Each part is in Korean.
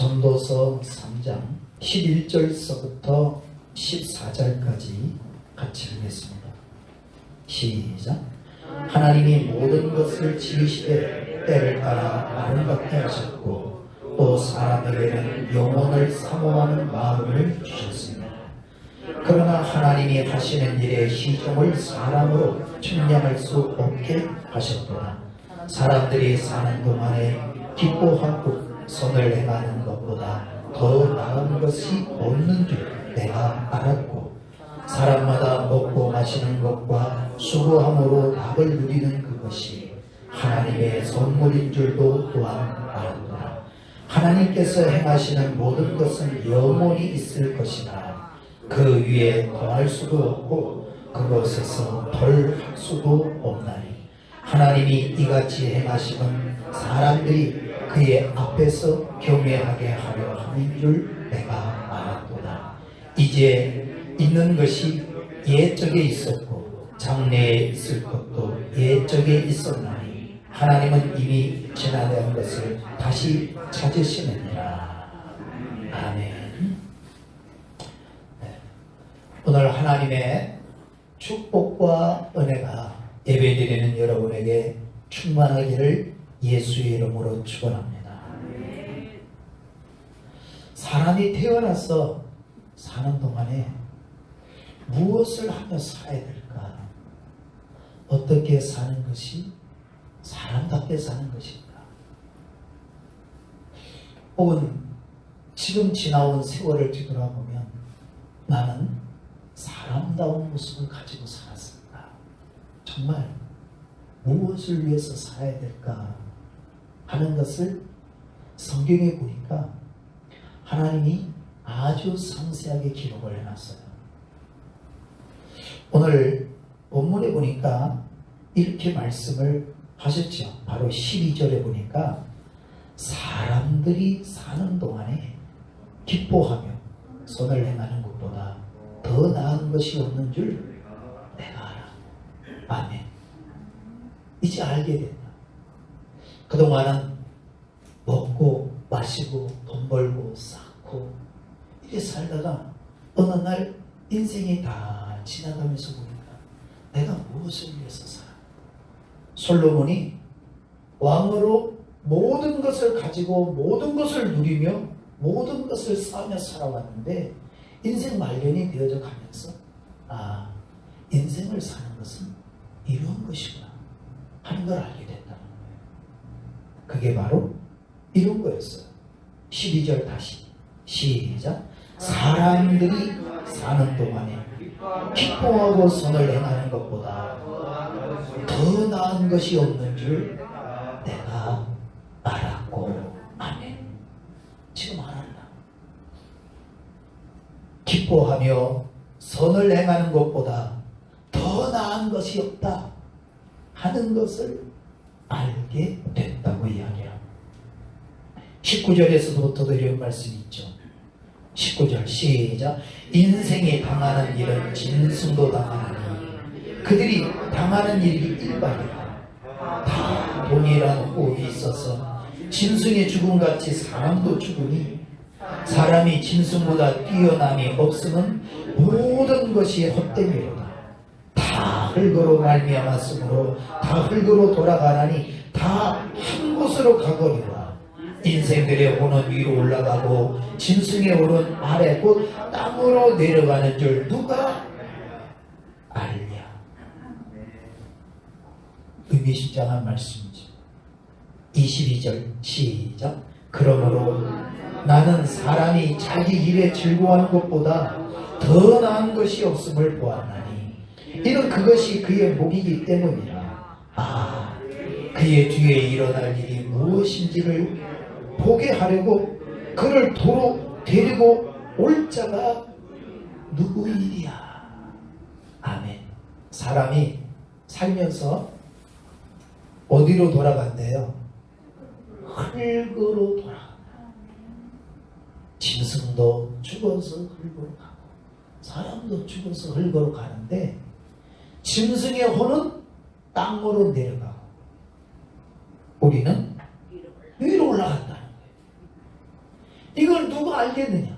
전도서 3장 11절서부터 14절까지 같이 읽겠습니다. 시작. 하나님이 모든 것을 지으시되 때를 따라 아름답게 하셨고 또 사람에게는 영혼을 사모하는 마음을 주셨습니다. 그러나 하나님이 하시는 일의 시종을 사람으로 측량할 수 없게 하셨도다. 사람들이 사는 동안에 기뻐하고 선을 행하는 것보다 더 나은 것이 없는 줄 내가 알았고, 사람마다 먹고 마시는 것과 수고함으로 답을 누리는 그것이 하나님의 선물인 줄도 또한 알았도다. 하나님께서 행하시는 모든 것은 영원히 있을 것이나 그 위에 더할 수도 없고 그것에서 덜 할 수도 없나니, 하나님이 이같이 행하시는 사람들이 그의 앞에서 경외하게 하려 하는 줄 내가 알았도다. 이제 있는 것이 옛적에 있었고 장래에 있을 것도 옛적에 있었나니 하나님은 이미 지나간 것을 다시 찾으시느니라. 아멘. 오늘 하나님의 축복과 은혜가 예배드리는 여러분에게 충만하기를 예수의 이름으로 축원합니다. 사람이 태어나서 사는 동안에 무엇을 하며 살아야 될까? 어떻게 사는 것이 사람답게 사는 것일까? 혹은 지금 지나온 세월을 뒤돌아보면 나는 사람다운 모습을 가지고 살았을까? 정말 무엇을 위해서 살아야 될까 하는 것을 성경에 보니까 하나님이 아주 상세하게 기록을 해놨어요. 오늘 본문에 보니까 이렇게 말씀을 하셨죠. 바로 12절에 보니까 사람들이 사는 동안에 기뻐하며 선을 행하는 것보다 더 나은 것이 없는 줄 내가 알아. 아멘. 이제 알게 된다. 그동안은 먹고 마시고 돈 벌고 쌓고 이렇게 살다가 어느 날 인생이 다 지나가면서 보니까 내가 무엇을 위해서 살아? 솔로몬이 왕으로 모든 것을 가지고 모든 것을 누리며 모든 것을 쌓으며 살아왔는데 인생 말년이 되어져 가면서 인생을 사는 것은 이런 것이구나 하는 걸 알게 됐다는 거예요. 그게 바로 이런 거였어요. 12절 다시 시작. 사람들이 사는 동안에 기뻐하고 선을 행하는 것보다 더 나은 것이 없는 줄 내가 알았고. 아멘. 지금 알았나? 기뻐하며 선을 행하는 것보다 더 나은 것이 없다 하는 것을 알게 됐다고 이야기합니다. 19절에서부터 이런 말씀이 있죠. 19절 시작. 인생이 당하는 일은 짐승도 당하나니 그들이 당하는 일이 일반이라. 다 동일한 호흡이 있어서 짐승의 죽음같이 사람도 죽으니 사람이 짐승보다 뛰어남이 없으면 모든 것이 헛됨이로다. 다 흙으로 말미암았으므로 다 흙으로 돌아가나니 다 한 곳으로 가거니와. 인생들의 혼은 위로 올라가고 짐승의 혼은 아래 곧 땅으로 내려가는 줄 누가 알랴. 의미심장한 말씀이죠. 22절 시작. 그러므로 나는 사람이 자기 일에 즐거워하는 것보다 더 나은 것이 없음을 보았나니 이는 그것이 그의 목이기 때문이라. 그의 뒤에 일어날 일이 무엇인지를 보게 하려고 그를 도로 데리고 올 자가 누구이랴. 아멘. 사람이 살면서 어디로 돌아간대요? 흙으로 돌아간다. 짐승도 죽어서 흙으로 가고 사람도 죽어서 흙으로 가는데 짐승의 혼은 땅으로 내려가고 우리는 위로 올라간다는 거예요. 이걸 누가 알겠느냐?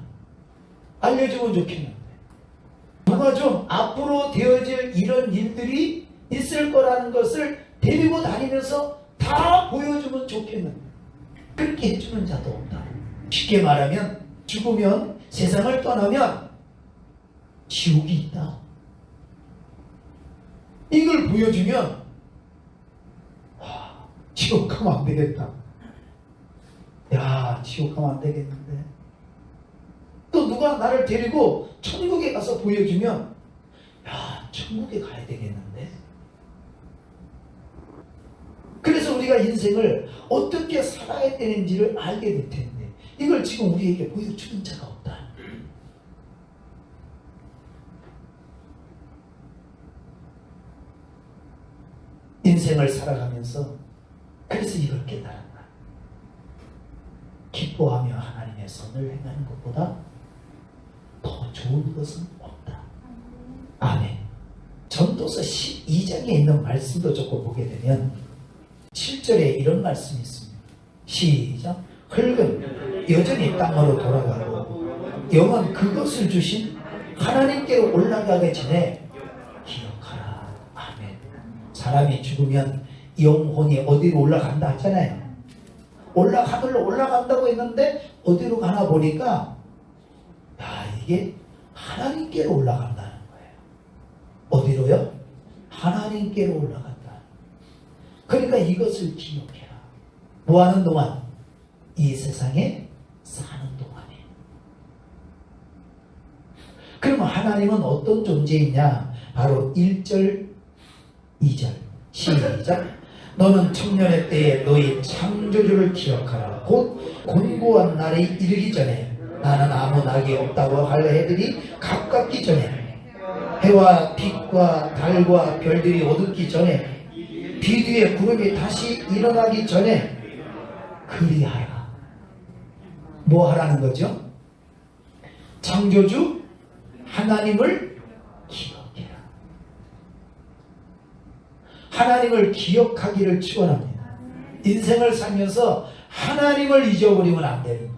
알려주면 좋겠는데. 누가 좀 앞으로 되어질 이런 일들이 있을 거라는 것을 데리고 다니면서 다 보여주면 좋겠는데. 그렇게 해주는 자도 없다. 쉽게 말하면 죽으면, 세상을 떠나면 지옥이 있다. 이걸 보여주면 지옥 가면 안 되겠다. 야, 지옥 가면 안 되겠는데. 또 누가 나를 데리고 천국에 가서 보여주면 야, 천국에 가야 되겠는데. 그래서 우리가 인생을 어떻게 살아야 되는지를 알게 될 텐데 이걸 지금 우리에게 보여주는 자가 없다. 인생을 살아가면서 그래서 이걸 깨달았다. 기뻐하며 하나님의 선을 행하는 것보다 더 좋은 것은 없다. 아멘. 전도서 12장에 있는 말씀도 조금 보게 되면 7절에 이런 말씀이 있습니다. 시작. 흙은 여전히 땅으로 돌아가고 영은 그것을 주신 하나님께로 올라가기 전에 기억하라. 아멘. 사람이 죽으면 영혼이 어디로 올라간다 하잖아요. 하늘로 올라간다고 했는데 어디로 가나 보니까 야, 이게 하나님께로 올라간다는 거예요. 어디로요? 하나님께로 올라간다. 그러니까 이것을 기억해라. 뭐하는 동안? 이 세상에 사는 동안에. 그러면 하나님은 어떤 존재이냐? 바로 1절, 2절. 시작. 너는 청년의 때에 너희 창조주를 기억하라. 곧 곤고한 날이 이르기 전에 나는 아무 낙이 없다고 할 해들이 가깝기 전에 해와 빛과 달과 별들이 어둡기 전에 비 뒤에 구름이 다시 일어나기 전에 그리하라. 뭐 하라는 거죠? 창조주 하나님을 기억해라. 하나님을 기억하기를 축원합니다. 인생을 살면서 하나님을 잊어버리면 안 되는 거예요.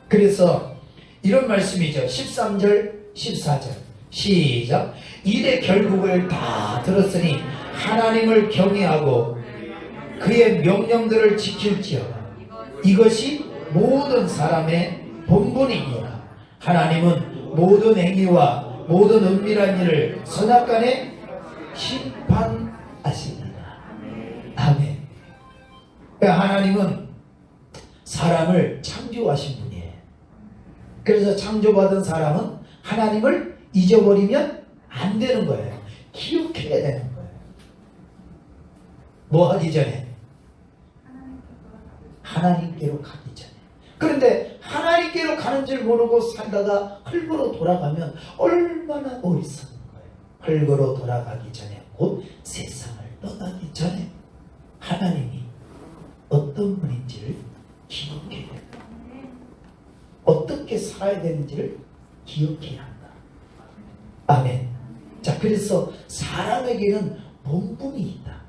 그래서 이런 말씀이죠. 13절, 14절. 시작. 일의 결국을 다 들었으니 하나님을 경외하고 그의 명령들을 지킬지어다. 이것이 모든 사람의 본분이니라. 하나님은 모든 행위와 모든 은밀한 일을 선악간에 심판하시리라. 아멘. 하나님은 사람을 창조하신 분이에요. 그래서 창조받은 사람은 하나님을 잊어버리면 안 되는 거예요. 기억해야 되는 거예요. 뭐 하기 전에? 하나님께로 가기 전에. 그런데 하나님께로 가는 줄 모르고 살다가 흙으로 돌아가면 얼마나 어리석은 거예요. 흙으로 돌아가기 전에, 곧 세상을 떠나기 전에 하나님이 어떤 분인지를 기억해야 된다. 어떻게 살아야 되는지를 기억해야 한다. 아멘. 자, 그래서 사람에게는 본분이 있다.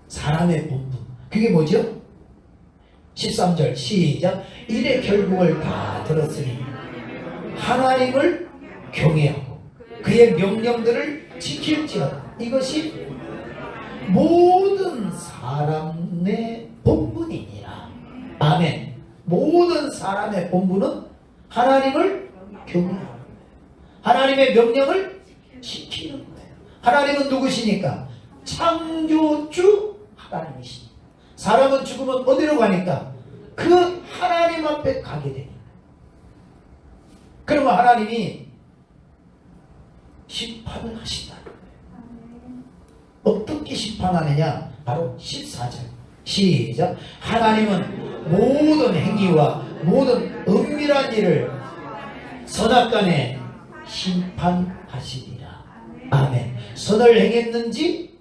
사람의 본분. 그게 뭐죠? 13절 시작. 일의 결국을 다 들었으니 하나님을 경외하고 그의 명령들을 지킬지어다. 이것이 모든 사람의 본분이니라. 아멘. 모든 사람의 본분은 하나님을 경외하는 거예요. 하나님의 명령을 지키는 거예요. 하나님은 누구시니까? 창조주 하나님이시니까. 사람은 죽으면 어디로 가니까? 그 하나님 앞에 가게 됩니다. 그러면 하나님이 심판을 하신다는 거예요. 어떻게 심판하느냐? 바로 14절 시작. 하나님은 모든 행위와 모든 은밀한 일을 선악간에 심판하시리라. 아멘. 선을 행했는지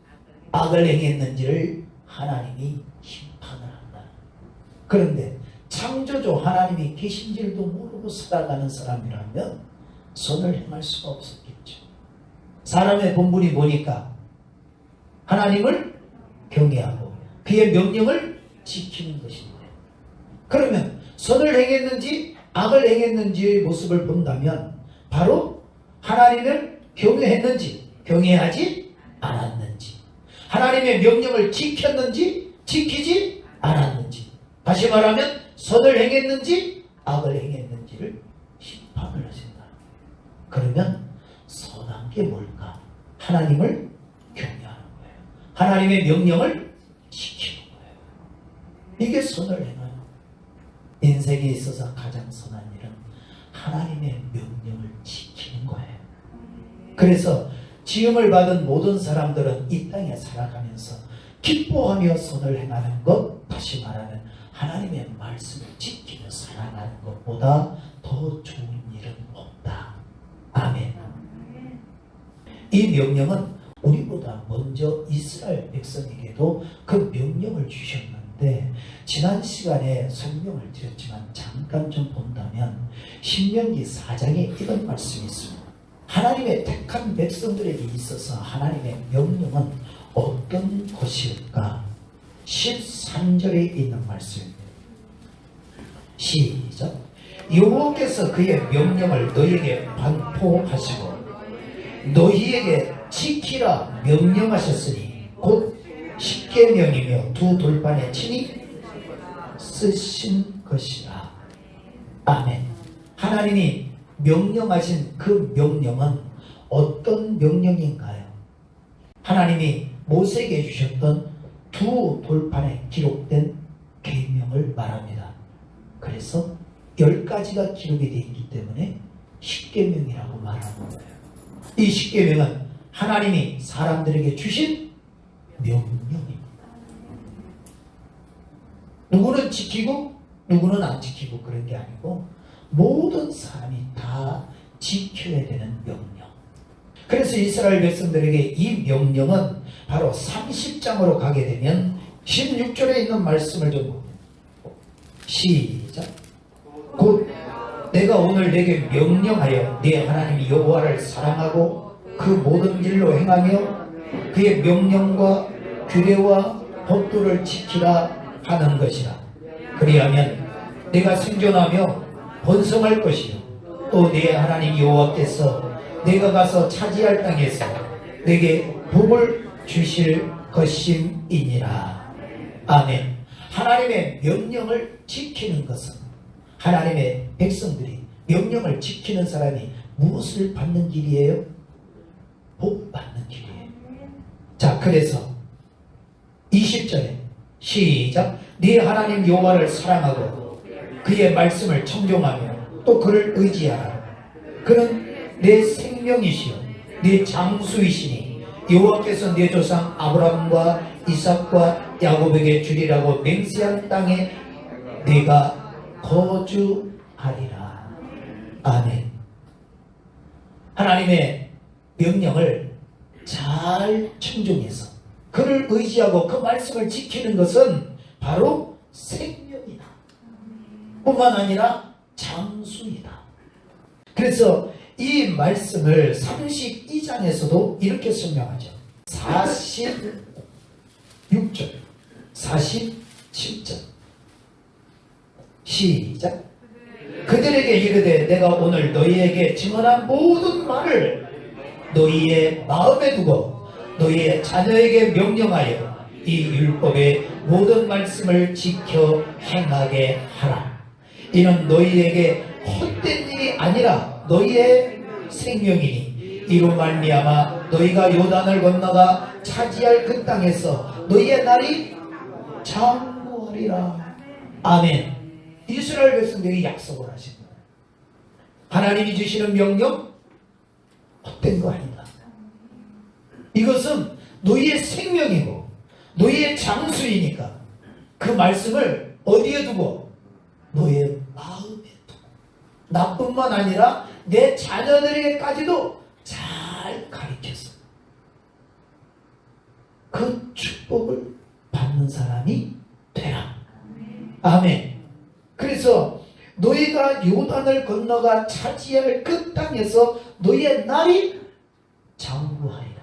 악을 행했는지를 하나님이 심판을 한다. 그런데 창조주 하나님이 계신 줄도 모르고 살아가는 사람이라면 선을 행할 수가 없었겠죠. 사람의 본분이 뭐니까? 하나님을 경외하고 그의 명령을 지키는 것인데, 그러면 선을 행했는지 악을 행했는지의 모습을 본다면 바로 하나님을 경외했는지 경외하지 않았는지, 하나님의 명령을 지켰는지 지키지 않았는지, 다시 말하면 선을 행했는지 악을 행했는지를 심판을 하신다. 그러면 선한 게 뭘까? 하나님을 경외하는 거예요. 하나님의 명령을 지키는 거예요. 이게 선을 행하는 인생에 있어서 가장 선한 일은 하나님의 명령을 지키는 거예요. 그래서 지음을 받은 모든 사람들은 이 땅에 살아가면서 기뻐하며 선을 행하는 것, 다시 말하면 하나님의 말씀을 지키며 살아가는 것보다 더 좋은 일은 없다. 아멘. 이 명령은 우리보다 먼저 이스라엘 백성에게도 그 명령을 주셨는데, 지난 시간에 설명을 드렸지만 잠깐 좀 본다면 신명기 4장에 이런 말씀이 있습니다. 하나님의 택한 백성들에게 있어서 하나님의 명령은 어떤 것일까? 13절에 있는 말씀입니다. 시작. 여호와께서 그의 명령을 너희에게 반포하시고 너희에게 지키라 명령하셨으니 곧 십계명이며 두 돌판에 친히 쓰신 것이라. 아멘. 하나님이 명령하신 그 명령은 어떤 명령인가요? 하나님이 모세에게 주셨던 두 돌판에 기록된 계명을 말합니다. 그래서 10가지가 기록이 되어 있기 때문에 십계명이라고 말하는 거예요. 이 십계명은 하나님이 사람들에게 주신 명령입니다. 누구는 지키고 누구는 안 지키고 그런 게 아니고 모든 사람이 다 지켜야 되는 명령. 그래서 이스라엘 백성들에게 이 명령은 바로 30장으로 가게 되면 16절에 있는 말씀을 좀 봅니다. 시작. 곧 내가 오늘 내게 명령하여 네 하나님 여호와를 사랑하고 그 모든 일로 행하며 그의 명령과 규례와 법도를 지키라 하는 것이라. 그리하면 내가 생존하며 번성할 것이요 또 네 하나님 여호와께서 내가 가서 차지할 땅에서 내게 복을 주실 것임이니라. 아멘. 하나님의 명령을 지키는 것은, 하나님의 백성들이 명령을 지키는 사람이 무엇을 받는 길이에요? 복 받는 길이에요. 자, 그래서 20절에 시작. 네 하나님 여호와를 사랑하고 그의 말씀을 청종하며 또 그를 의지하라. 그는 내 생명이시요 내 장수이시니 여호와께서 내 조상 아브라함과 이삭과 야곱에게 주리라고 맹세한 땅에 네가 거주하리라. 아멘. 하나님의 명령을 잘 청종해서 그를 의지하고 그 말씀을 지키는 것은 바로 생명이다. 뿐만 아니라 장수이다. 그래서 이 말씀을 32장에서도 이렇게 설명하죠. 46절, 47절 시작. 그들에게 이르되 내가 오늘 너희에게 증언한 모든 말을 너희의 마음에 두고 너희의 자녀에게 명령하여 이 율법의 모든 말씀을 지켜 행하게 하라. 이는 너희에게 헛된 일이 아니라 너희의 생명이니 이로 말미암아 너희가 요단을 건너가 차지할 그 땅에서 너희의 날이 장구하리라. 아멘. 이스라엘 백성들이 약속을 하신 거예요. 하나님이 주시는 명령 헛된 거 아니다. 이것은 너희의 생명이고 너희의 장수이니까 그 말씀을 어디에 두고? 너희의 마음에 두고. 나뿐만 아니라 내 자녀들에게까지도 잘 가르쳤어. 그 축복을 받는 사람이 되라. 아멘. 그래서 너희가 요단을 건너가 차지할 그 땅에서 너희의 날이 장구하리라.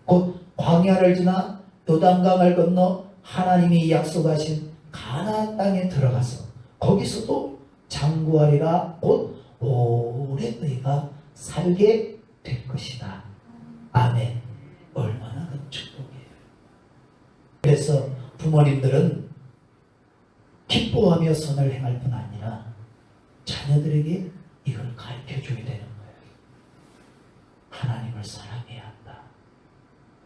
곧 광야를 지나 요단강을 건너 하나님이 약속하신 가나안 땅에 들어가서 거기서도 장구하리라. 곧 오래 너희가 살게 될 것이다. 아멘. 얼마나 큰 축복이에요. 그래서 부모님들은 기뻐하며 선을 행할 뿐 아니라 자녀들에게 이걸 가르쳐 줘야 되는 거예요. 하나님을 사랑해야 한다.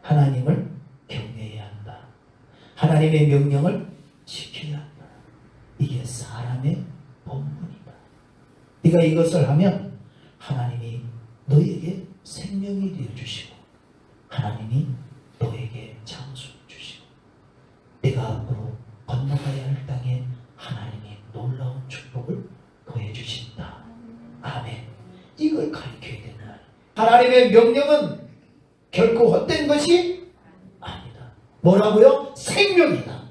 하나님을 경외해야 한다. 하나님의 명령을 지켜야 한다. 이게 사람의 본분이다. 네가 이것을 하면 하나님이 너에게 생명이 되어주시고 하나님이 너에게 장수 주시고 네가 앞으로 건너가야 할 땅에 하나님이 놀라운 축복을 더해주신다. 아멘. 이걸 가르쳐야 된다. 하나님의 명령은 결코 헛된 것이 아니다. 뭐라고요? 생명이다.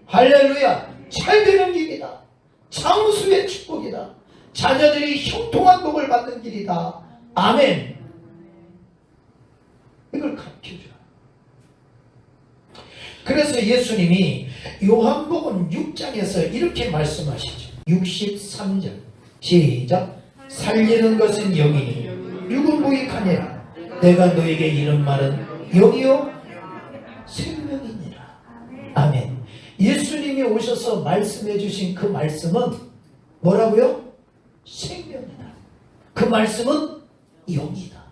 할렐루야. 잘되는 길이다. 장수의 축복이다. 자녀들이 형통한 복을 받는 길이다. 아멘. 이걸 가르쳐줘. 그래서 예수님이 요한복음 6장에서 이렇게 말씀하시죠. 63절 시작. 살리는 것은 영이니 육은 무익하니라. 내가 너에게 이런 말은 영이요 생명이니라. 아멘. 예수님이 오셔서 말씀해 주신 그 말씀은 뭐라고요? 생명이다. 그 말씀은 영이다.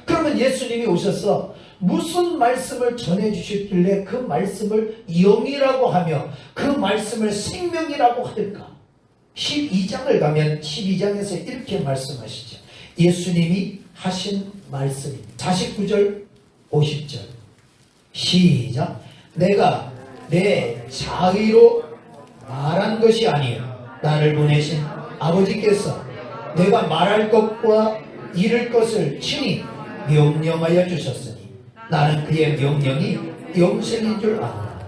그러면 예수님이 오셔서 무슨 말씀을 전해 주셨길래 그 말씀을 영이라고 하며 그 말씀을 생명이라고 할까? 12장을 가면 12장에서 이렇게 말씀하시죠. 예수님이 하신 말씀입니다. 49절 50절 시작. 내가 내 자의로 말한 것이 아니요 나를 보내신 아버지께서 내가 말할 것과 이를 것을 친히 명령하여 주셨으니 나는 그의 명령이 영생인 줄 안다.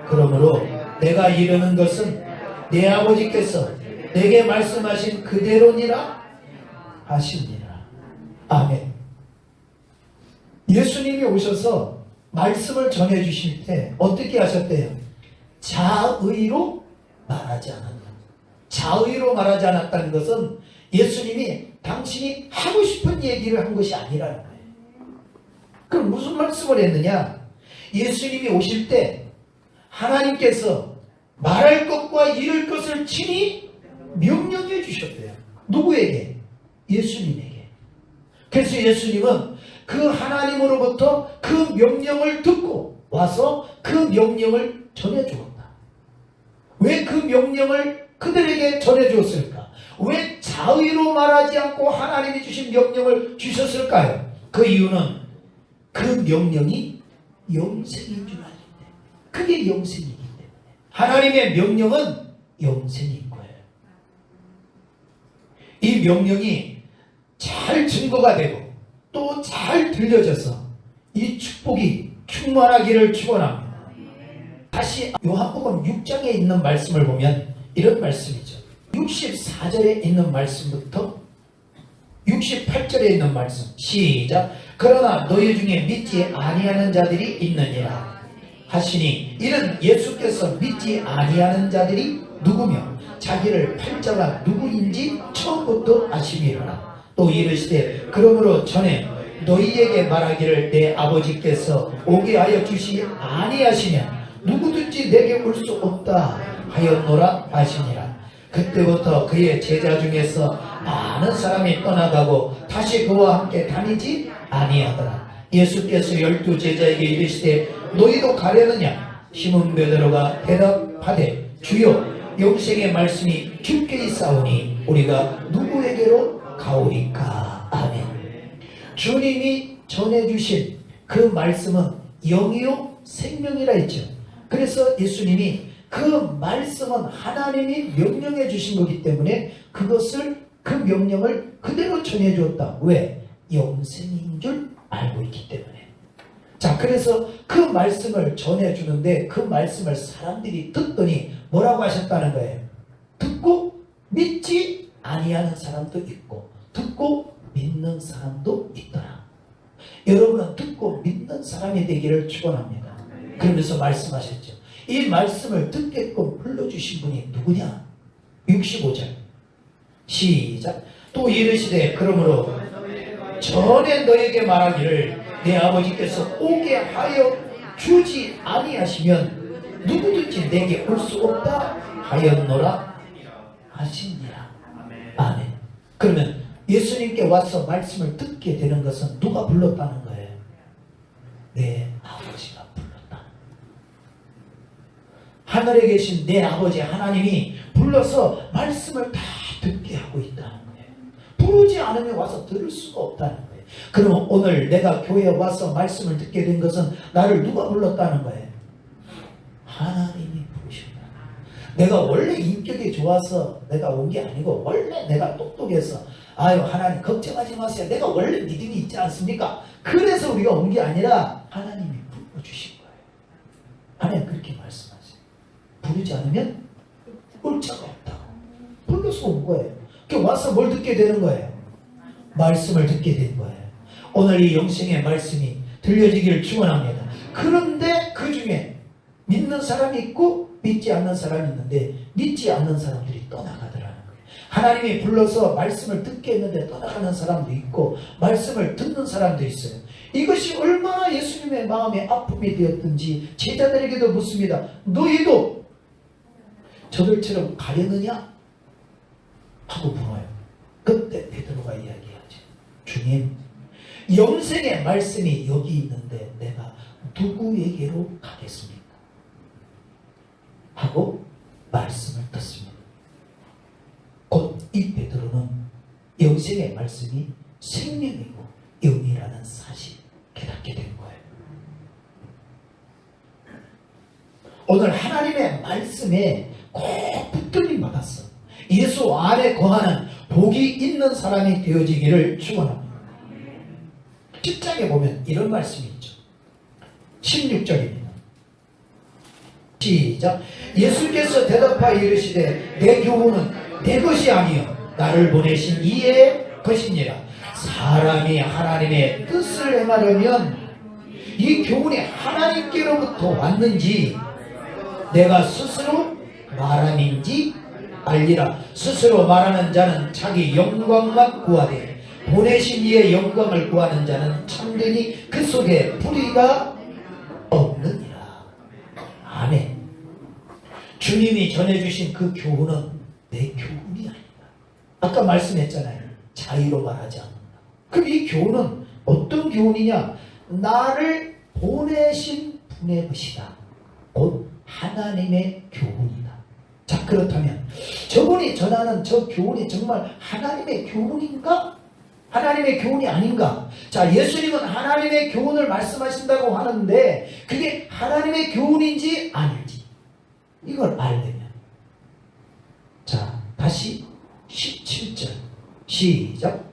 그러므로 내가 이르는 것은 내 아버지께서 내게 말씀하신 그대로니라 하시니라. 아멘. 예수님이 오셔서 말씀을 전해 주실 때 어떻게 하셨대요? 자의로 말하지 않았다. 자의로 말하지 않았다는 것은 예수님이 당신이 하고 싶은 얘기를 한 것이 아니라는 거예요. 그럼 무슨 말씀을 했느냐? 예수님이 오실 때 하나님께서 말할 것과 이룰 것을 친히 명령해 주셨대요. 누구에게? 예수님에게. 그래서 예수님은 그 하나님으로부터 그 명령을 듣고 와서 그 명령을 전해 주었다. 왜 그 명령을 그들에게 전해 주었을까? 왜 자의로 말하지 않고 하나님이 주신 명령을 주셨을까요? 그 이유는 그 명령이 영생인 줄 알기 때문에. 그게 영생이기 때문에. 하나님의 명령은 영생인 거예요. 이 명령이 잘 증거가 되고 또 잘 들려져서 이 축복이 충만하기를 축원합니다. 다시 요한복음 6장에 있는 말씀을 보면 이런 말씀이죠. 64절에 있는 말씀부터 68절에 있는 말씀 시작. 그러나 너희 중에 믿지 아니하는 자들이 있느니라 하시니 이는 예수께서 믿지 아니하는 자들이 누구며 자기를 팔자가 누구인지 처음부터 아심이라. 또 이르시되 그러므로 전에 너희에게 말하기를 내 아버지께서 오게 하여 주시 아니하시면 누구든지 내게 올 수 없다 하였노라 하시니라. 그때부터 그의 제자 중에서 많은 사람이 떠나가고 다시 그와 함께 다니지 아니하더라. 예수께서 12 제자에게 이르시되 너희도 가려느냐? 시몬 베드로가 대답하되 주여 영생의 말씀이 깊게 있사오니 우리가 누구에게로 가오리까? 아멘. 주님이 전해주신 그 말씀은 영이요 생명이라 했죠. 그래서 예수님이 그 말씀은 하나님이 명령해 주신 거기 때문에 그것을 그 명령을 그대로 전해 주었다. 왜? 영생인 줄 알고 있기 때문에. 자, 그래서 그 말씀을 전해 주는데 그 말씀을 사람들이 듣더니 뭐라고 하셨다는 거예요? 듣고 믿지 아니하는 사람도 있고 듣고 믿는 사람도 있더라. 여러분은 듣고 믿는 사람이 되기를 축원합니다. 그러면서 말씀하셨죠. 이 말씀을 듣게끔 불러주신 분이 누구냐? 65절 시작. 또 이르시되 그러므로 전에 너에게 말하기를 내 아버지께서 오게 하여 주지 아니하시면 누구든지 내게 올 수 없다 하였노라 하시니라. 아멘. 그러면 예수님께 와서 말씀을 듣게 되는 것은 누가 불렀다는 거예요? 내 아버지가 불렀다. 하늘에 계신 내 아버지 하나님이 불러서 말씀을 다 듣게 하고 있다는 거예요. 부르지 않으면 와서 들을 수가 없다는 거예요. 그럼 오늘 내가 교회에 와서 말씀을 듣게 된 것은 나를 누가 불렀다는 거예요? 하나님이 부르셨다. 내가 원래 인격이 좋아서 내가 온 게 아니고 원래 내가 똑똑해서 아유 하나님 걱정하지 마세요. 내가 원래 믿음이 있지 않습니까? 그래서 우리가 온 게 아니라 하나님이 불러주신 거예요. 하나님 그렇게 말씀하세요. 부르지 않으면 올 자가 없다고. 불러서 온 거예요. 그 와서 뭘 듣게 되는 거예요? 말씀을 듣게 된 거예요. 오늘 이 영생의 말씀이 들려지기를 축원합니다. 그런데 그 중에 믿는 사람이 있고 믿지 않는 사람이 있는데 믿지 않는 사람들이 떠나가더라는 거예요. 하나님이 불러서 말씀을 듣게 했는데 떠나가는 사람도 있고 말씀을 듣는 사람도 있어요. 이것이 얼마나 예수님의 마음에 아픔이 되었든지 제자들에게도 묻습니다. 너희도 저들처럼 가려느냐? 하고 물어요. 그때 베드로가 이야기하죠. 주님, 영생의 말씀이 여기 있는데 내가 누구에게로 가겠습니까? 하고 말씀을 듣습니다. 곧 이 베드로는 영생의 말씀이 생명이고 영이라는 사실 깨닫게 된 거예요. 오늘 하나님의 말씀에 꼭 붙들림 받았어. 예수 안에 거하는 복이 있는 사람이 되어지기를 축원합니다. 10장에 보면 이런 말씀이 있죠. 16절입니다. 시작. 예수께서 대답하여 이르시되 내 교훈은 내 것이 아니요 나를 보내신 이의 것이니라. 사람이 하나님의 뜻을 행하려면 이 교훈이 하나님께로부터 왔는지 내가 스스로 말함인지 알리라. 스스로 말하는 자는 자기 영광만 구하되 보내신 이의 영광을 구하는 자는 참되니 그 속에 불의가 없느니라. 아멘. 주님이 전해주신 그 교훈은 내 교훈이 아니다. 아까 말씀했잖아요. 자유로 말하지 않는다. 그럼 이 교훈은 어떤 교훈이냐? 나를 보내신 분의 것이다. 곧 하나님의 교훈이다. 자, 그렇다면 저분이 전하는 저 교훈이 정말 하나님의 교훈인가? 하나님의 교훈이 아닌가? 자, 예수님은 하나님의 교훈을 말씀하신다고 하는데 그게 하나님의 교훈인지 아닌지 이걸 알려면, 자, 다시 17절 시작.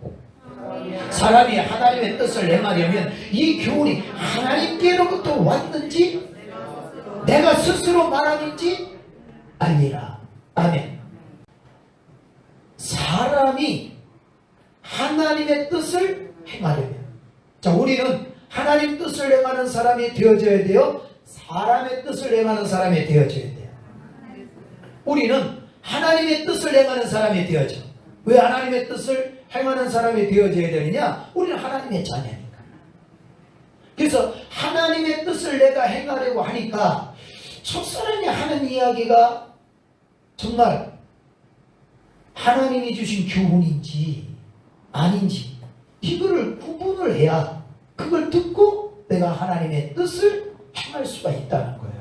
사람이 하나님의 뜻을 행하려면 이 교훈이 하나님께로부터 왔는지 내가 스스로 말함인지 알리라. 아멘. 사람이 하나님의 뜻을 행하려면, 자, 우리는 하나님 뜻을 행하는 사람이 되어져야 돼요? 사람의 뜻을 행하는 사람이 되어져야 돼요? 우리는 하나님의 뜻을 행하는 사람이 되어져. 왜 하나님의 뜻을 행하는 사람이 되어져야 되느냐? 우리는 하나님의 자녀니까. 그래서 하나님의 뜻을 내가 행하려고 하니까 속사람이 하는 이야기가 정말 하나님이 주신 교훈인지 아닌지 이거를 구분을 해야 그걸 듣고 내가 하나님의 뜻을 행할 수가 있다는 거예요.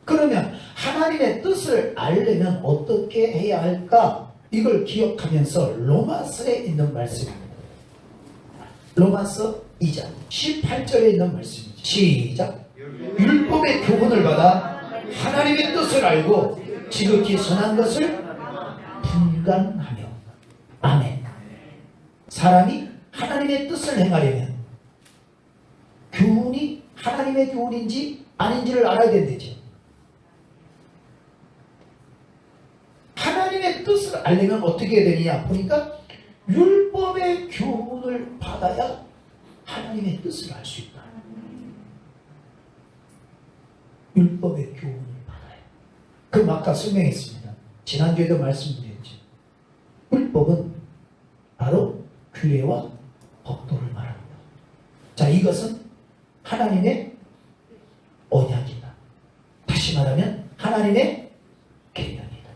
그러면 하나님의 뜻을 알려면 어떻게 해야 할까? 이걸 기억하면서 로마서에 있는 말씀입니다. 로마서 2장 18절에 있는 말씀이죠. 시작. 율법의 교훈을 받아 하나님의 뜻을 알고 지극히 선한 것을 분간하며. 아멘. 사람이 하나님의 뜻을 행하려면 교훈이 하나님의 교훈인지 아닌지를 알아야 된대죠. 하나님의 뜻을 알려면 어떻게 해야 되느냐 보니까 율법의 교훈을 받아야 하나님의 뜻을 알 수 있다. 율법의 교훈을 받아야. 그럼 아까 설명했습니다. 지난주에도 말씀드렸죠. 규례와 법도를 말합니다. 자, 이것은 하나님의 언약이다. 다시 말하면 하나님의 계명이다.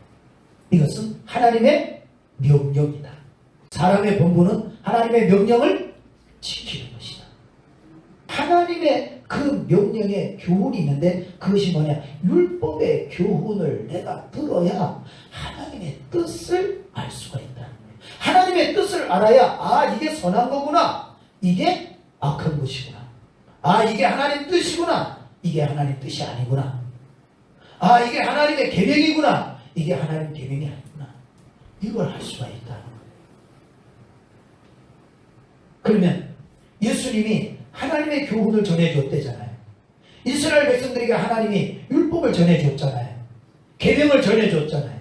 이것은 하나님의 명령이다. 사람의 본분은 하나님의 명령을 지키는 것이다. 하나님의 그 명령의 교훈이 있는데 그것이 뭐냐? 율법의 교훈을 내가 들어야 하나님의 뜻을 알 수가 있다. 하나님의 뜻을 알아야 이게 선한 거구나, 이게 악한 것이구나, 이게 하나님 뜻이구나, 이게 하나님 뜻이 아니구나, 이게 하나님의 계명이구나, 이게 하나님 계명이 아니구나, 이걸 알 수가 있다. 그러면 예수님이 하나님의 교훈을 전해줬대잖아요. 이스라엘 백성들에게 하나님이 율법을 전해줬잖아요. 계명을 전해줬잖아요.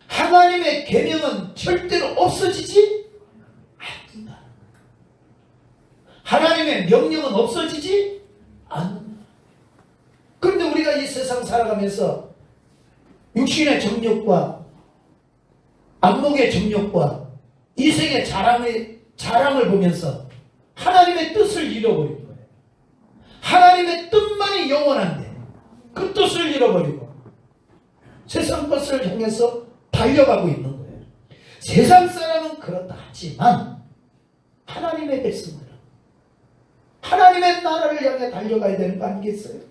하나님의 계명은 절대로 없어지지 않는다. 하나님의 명령은 없어지지 않는다. 그런데 우리가 이 세상 살아가면서 육신의 정욕과 안목의 정욕과 이생의 자랑을 보면서 하나님의 뜻을 잃어버린 거예요. 하나님의 뜻만이 영원한데 그 뜻을 잃어버리고 세상 것을 향해서 달려가고 있는 거예요. 세상 사람은 그렇다 하지만 하나님의 백성들은 하나님의 나라를 향해 달려가야 되는 거 아니겠어요?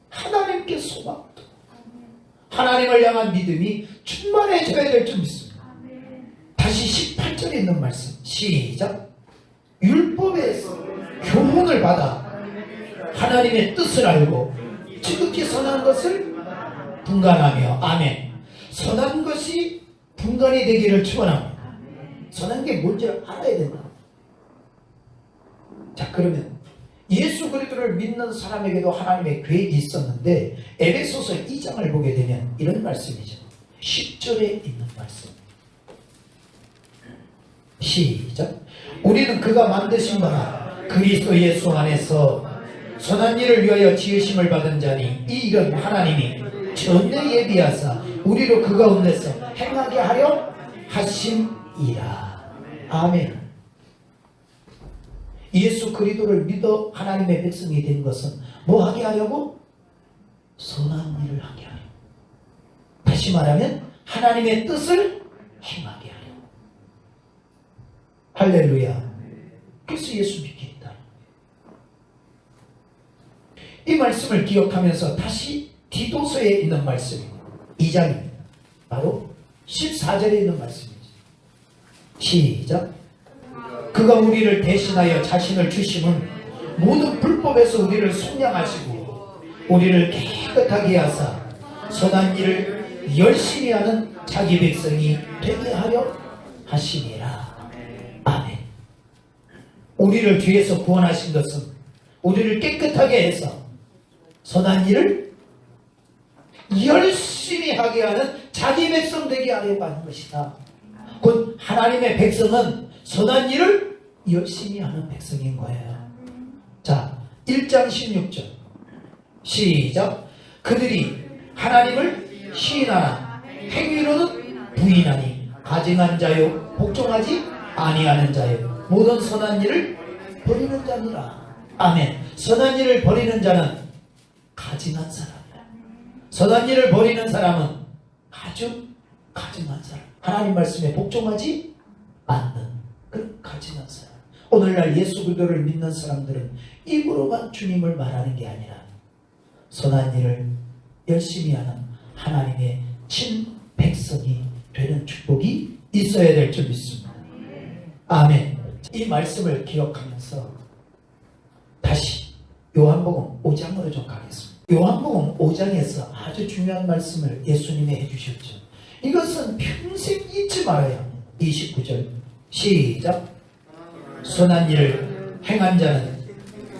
하나님께 소망도 하나님을 향한 믿음이 충만해져야 될 줄 믿습니다. 다시 18절에 있는 말씀 시작. 율법의 교훈을 받아 하나님의 뜻을 알고 지극히 선한 것을 분간하며 아멘. 선한 것이 분간이 되기를 축원합니다. 선한 게 뭔지를 알아야 된다. 자, 그러면 예수 그리스도를 믿는 사람에게도 하나님의 계획이 있었는데 에베소서 2장을 보게 되면 이런 말씀이죠. 10절에 있는 말씀 시작. 우리는 그가 만드신 바라 그리스도 예수 안에서 선한 일을 위하여 지으심을 받은 자니 이 일은 하나님이 전에 예비하사 우리로 그 가운데서 행하게 하려 하심이라. 아멘. 예수 그리스도를 믿어 하나님의 백성이 된 것은 뭐 하게 하려고? 선한 일을 하게 하려. 다시 말하면 하나님의 뜻을 행하게 하려. 할렐루야. 그래서 예수 믿겠다. 이 말씀을 기억하면서 다시 디도서에 있는 말씀입니다. 2장입니다. 바로 14절에 있는 말씀이죠. 시작. 그가 우리를 대신하여 자신을 주심은 모든 불법에서 우리를 속량하시고 우리를 깨끗하게 하사 선한 일을 열심히 하는 자기 백성이 되게 하려 하시니라. 아멘. 우리를 죄에서 구원하신 것은 우리를 깨끗하게 해서 선한 일을 열심히 하게 하는 자기 백성 되게 하려고 하는 것이다. 곧 하나님의 백성은 선한 일을 열심히 하는 백성인 거예요. 자, 1장 16절 시작. 그들이 하나님을 시인하나 행위로는 부인하니 가증한 자요 복종하지 아니하는 자요 모든 선한 일을 버리는 자니라. 아멘. 선한 일을 버리는 자는 가증한 사람이야. 선한 일을 버리는 사람은 아주 가증한 사람, 하나님 말씀에 복종하지 않는 그런 가증한 사람. 오늘날 예수 그리스도를 믿는 사람들은 입으로만 주님을 말하는 게 아니라 선한 일을 열심히 하는 하나님의 친백성이 되는 축복이 있어야 될 줄 믿습니다. 아멘. 이 말씀을 기억하면서 다시 요한복음 5장으로 좀 가겠습니다. 요한복음 5장에서 아주 중요한 말씀을 예수님이 해주셨죠. 이것은 평생 잊지 말아야 합니다. 29절 시작. 선한 일을 행한 자는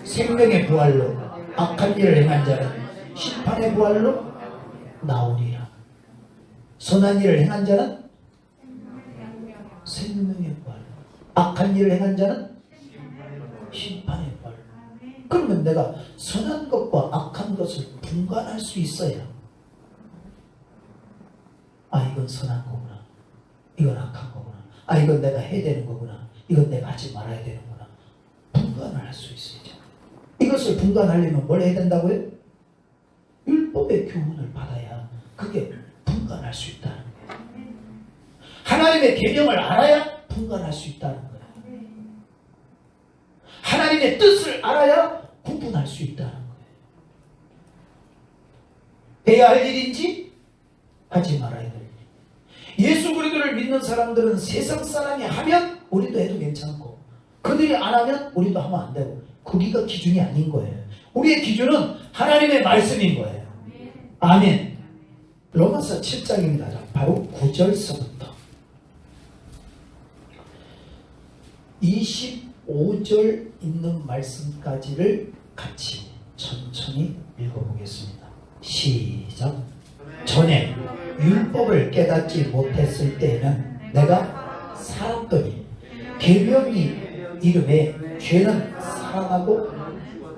생명의 부활로 악한 일을 행한 자는 심판의 부활로 나오리라. 선한 일을 행한 자는 생명의 부활로, 악한 일을 행한 자는 심판의 부활로. 그러면 내가 선한 것과 악한 것을 분간할 수 있어야 이건 선한 거구나, 이건 악한 거구나, 아, 이건 내가 해야 되는 거구나, 이건 내가 하지 말아야 되는구나, 분간을 할 수 있어야죠. 이것을 분간하려면 뭘 해야 된다고요? 율법의 교훈을 받아야 그게 분간할 수 있다는 거예요. 하나님의 계명을 알아야 분간할 수 있다는 거예요. 하나님의 뜻을 알아야 구분할 수 있다는 거예요. 해야 할 일인지 하지 말아야 될 일. 예수 그리스도를 믿는 사람들은 세상 사람이 하면 우리도 해도 괜찮고, 그들이 안 하면 우리도 하면 안 되고, 거기가 기준이 아닌 거예요. 우리의 기준은 하나님의 말씀인 거예요. 아멘. 로마서 7장입니다. 바로 9절서부터 25절 있는 말씀까지를 같이 천천히 읽어보겠습니다. 시작. 전에 율법을 깨닫지 못했을 때에는 내가 살았더니 계명이 이름에 죄는 살아나고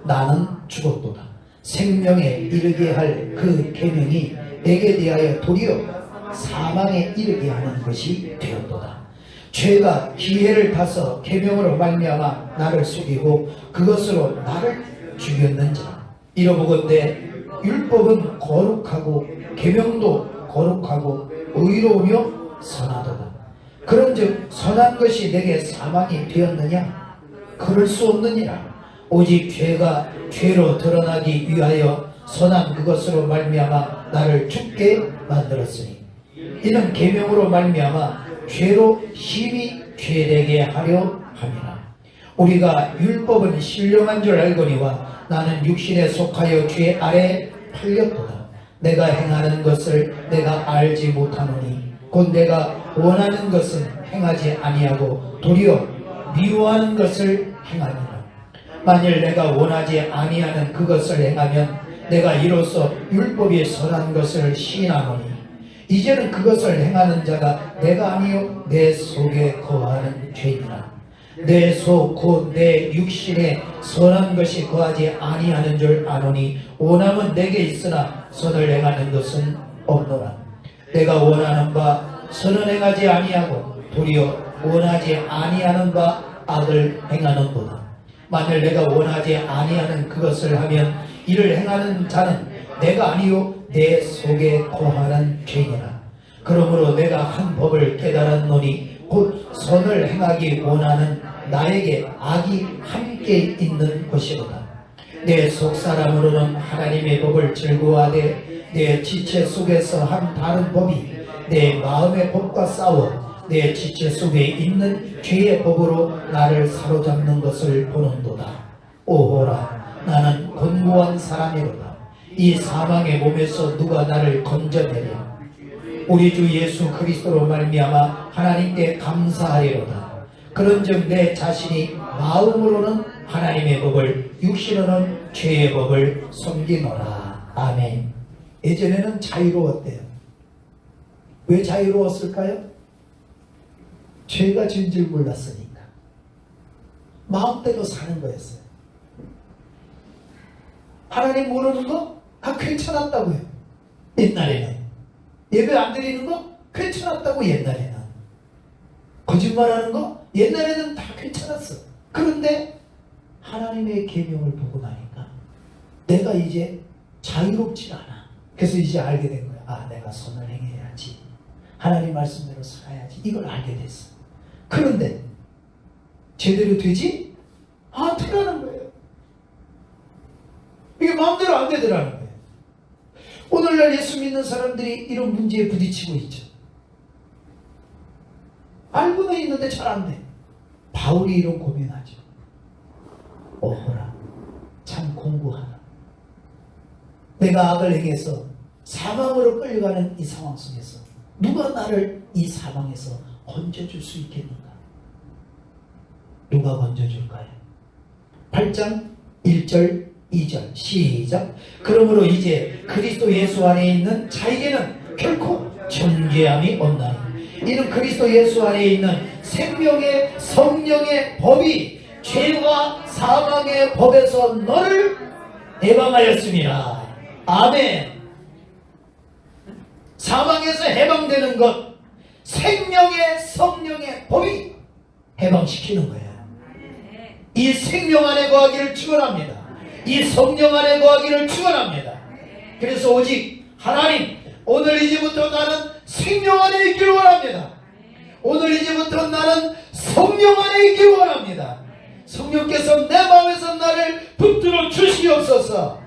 나는 죽었도다. 생명에 이르게 할 그 계명이 내게 대하여 도리어 사망에 이르게 하는 것이 되었도다. 죄가 기회를 타서 계명으로 말미암아 나를 속이고 그것으로 나를 죽였는지라. 이러보건대 율법은 거룩하고 계명도 거룩하고 의로우며 선하도다. 그런즉 선한 것이 내게 사망이 되었느냐? 그럴 수 없느니라. 오직 죄가 죄로 드러나기 위하여 선한 그것으로 말미암아 나를 죽게 만들었으니, 이는 계명으로 말미암아 죄로 심히 죄되게 하려 함이라. 우리가 율법은 신령한 줄 알거니와 나는 육신에 속하여 죄 아래 팔렸도다. 내가 행하는 것을 내가 알지 못하노니 곧 내가 원하는 것은 행하지 아니하고 도리어 미워하는 것을 행하니라. 만일 내가 원하지 아니하는 그것을 행하면 내가 이로써 율법이 선한 것을 시인하노니, 이제는 그것을 행하는 자가 내가 아니요 내 속에 거하는 죄이라. 내 속 곧 내 육신에 선한 것이 거하지 아니하는 줄 아노니 원함은 내게 있으나 선을 행하는 것은 없노라. 내가 원하는 바 선을 행하지 아니하고 도리어 원하지 아니하는 바 악을 행하는도다. 만일 내가 원하지 아니하는 그것을 하면 이를 행하는 자는 내가 아니요 내 속에 거하는 죄이니라. 그러므로 내가 한 법을 깨달았노니 곧 선을 행하기 원하는 나에게 악이 함께 있는 것이로다. 내 속사람으로는 하나님의 법을 즐거워하되 내 지체 속에서 한 다른 법이 내 마음의 법과 싸워 내 지체 속에 있는 죄의 법으로 나를 사로잡는 것을 보는도다. 오호라, 나는 곤고한 사람이로다. 이 사망의 몸에서 누가 나를 건져내랴. 우리 주 예수 그리스도로 말미암아 하나님께 감사하리로다. 그런즉 내 자신이 마음으로는 하나님의 법을, 육신으로는 죄의 법을 섬기노라. 아멘. 예전에는 자유로웠대요. 왜 자유로웠을까요? 죄가 죄인 줄 몰랐으니까. 마음대로 사는 거였어요. 하나님 모르는 거? 다 괜찮았다고요. 옛날에는. 예배 안 드리는 거? 괜찮았다고. 옛날에는. 거짓말하는 거? 옛날에는 다 괜찮았어. 그런데 하나님의 계명을 보고 나니까 내가 이제 자유롭지 않아. 그래서 이제 알게 된 거야. 아, 내가 선을 행해야지. 하나님 말씀대로 살아야지. 이걸 알게 됐어. 그런데 제대로 되지? 안 되라는 거예요. 이게 마음대로 안 되더라는 거예요. 오늘날 예수 믿는 사람들이 이런 문제에 부딪히고 있죠. 알고는 있는데 잘 안 돼. 바울이 이런 고민하죠. 오호라, 참 공부하라. 내가 악을 행해서 사망으로 끌려가는 이 상황 속에서 누가 나를 이 사망에서 건져줄 수 있겠는가? 누가 건져줄까요? 8장 1절 2절 시작. 그러므로 이제 그리스도 예수 안에 있는 자에게는 결코 정죄함이 없나니 이는 그리스도 예수 안에 있는 생명의 성령의 법이 죄와 사망의 법에서 너를 해방하였습니다. 아멘. 사망에서 해방되는 것, 생명의 성령의 법이 해방시키는 거예요. 이 생명 안에 거하기를 축원합니다. 이 성령 안에 거하기를 축원합니다. 그래서 오직 하나님, 오늘 이제부터 나는 생명 안에 있기를 원합니다. 오늘 이제부터 나는 성령 안에 있기를 원합니다. 성령께서 내 마음에서 나를 붙들어 주시옵소서.